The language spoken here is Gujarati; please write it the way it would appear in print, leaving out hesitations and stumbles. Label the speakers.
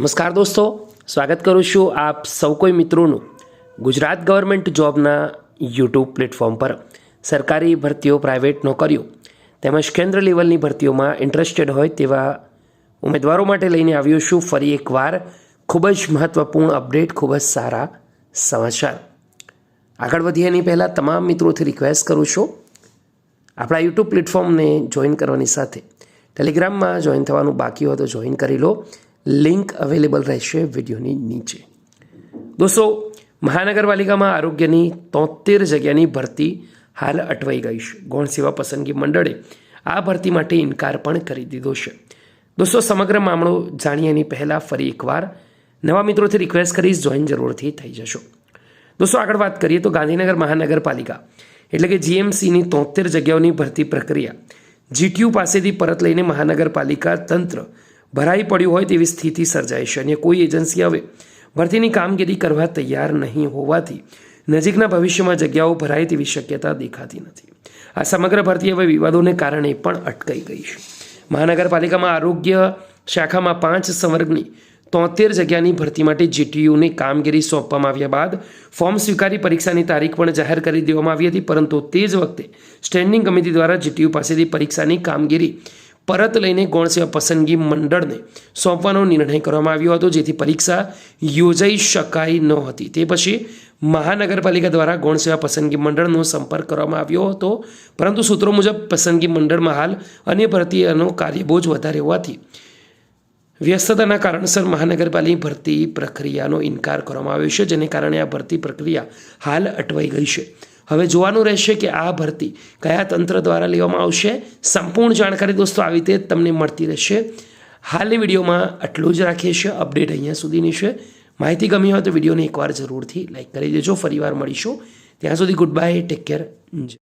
Speaker 1: નમસ્કાર દોસ્તો, સ્વાગત કરું છું આપ સૌ કોઈ મિત્રોનું ગુજરાત ગવર્મેન્ટ જોબના યુટ્યુબ પ્લેટફોર્મ પર. સરકારી ભરતીઓ, પ્રાઇવેટ નોકરીઓ તેમજ કેન્દ્ર લેવલની ભરતીઓમાં ઇન્ટરેસ્ટેડ હોય તેવા ઉમેદવારો માટે લઈને આવ્યો છું ફરી એકવાર ખૂબ જ મહત્ત્વપૂર્ણ અપડેટ, ખૂબ જ સારા સમાચાર. આગળ વધીએ એની પહેલાં તમામ મિત્રોથી રિક્વેસ્ટ કરું છું આપણા યુટ્યુબ પ્લેટફોર્મને જોઈન કરવાની સાથે ટેલિગ્રામમાં જોઈન થવાનું બાકી હોય તો જોઈન કરી લો. લિંક અવેલેબલ રહેશે વિડીયોની નીચે. દોસ્તો, મહાનગરપાલિકામાં આરોગ્યની 73 જગ્યાની ભરતી હાલ અટવાઈ ગઈ છે. ગૌણ સેવા પસંદગી મંડળે આ ભરતી માટે ઇનકાર પણ કરી દીધો છે. દોસ્તો, સમગ્ર મામલો જાણીએ એની પહેલાં ફરી એકવાર નવા મિત્રોથી રિક્વેસ્ટ કરીશ, જોઈન જરૂરથી થઈ જશો. દોસ્તો, આગળ વાત કરીએ તો ગાંધીનગર મહાનગરપાલિકા એટલે કે જીએમસીની 73 જગ્યાઓની ભરતી પ્રક્રિયા જીટીયુ પાસેથી પરત લઈને મહાનગરપાલિકા તંત્ર ભરાઈ પડ્યું હોય તેવી સ્થિતિ સર્જાઈ છે અને કોઈ એજન્સી હવે ભરતીની કામગીરી કરવા તૈયાર નહીં હોવાથી નજીકના ભવિષ્યમાં જગ્યાઓ ભરાય તેવી શક્યતા દેખાતી નથી. આ સમગ્ર ભરતી હવે વિવાદોને કારણે પણ અટકાઈ ગઈ છે. મહાનગરપાલિકામાં આરોગ્ય શાખામાં 5 સંવર્ગની 73 જગ્યાની ભરતી માટે જીટીયુને કામગીરી સોંપવામાં આવ્યા બાદ ફોર્મ સ્વીકારી પરીક્ષાની તારીખ પણ જાહેર કરી દેવામાં આવી હતી, પરંતુ તે જ વખતે સ્ટેન્ડિંગ કમિટી દ્વારા જીટીયુ પાસેથી પરીક્ષાની કામગીરી પરત લઈને ગૌણ સેવા પસંદગી મંડળને સોંપવાનો નિર્ણય કરવામાં આવ્યો હતો, જેથી પરીક્ષા યોજાઈ શકાઈ ન હતી. તે પછી મહાનગરપાલિકા દ્વારા ગૌણ સેવા પસંદગી મંડળનો સંપર્ક કરવામાં આવ્યો હતો, પરંતુ સૂત્રો મુજબ પસંદગી મંડળમાં હાલ અન્ય ભરતીનો કાર્યબોજ વધારે હોવાથી વ્યસ્તતાના કારણસર મહાનગરપાલિકા ભરતી પ્રક્રિયાનો ઇનકાર કરવામાં આવ્યો છે, જેને કારણે આ ભરતી પ્રક્રિયા હાલ અટવાઈ ગઈ છે. હવે જોવાનું રહેશે કે આ ભરતી કયા તંત્ર દ્વારા લેવામાં આવશે. સંપૂર્ણ જાણકારી દોસ્તો આવી રીતે તમને મળતી રહેશે. હાલની વિડીયોમાં આટલું જ રાખીએ છીએ. અપડેટ અહીંયા સુધીની છે. માહિતી ગમી હોય તો વિડીયોને એકવાર જરૂરથી લાઈક કરી દેજો. ફરીવાર મળીશું. ત્યાં સુધી ગુડ બાય, ટેક કેર.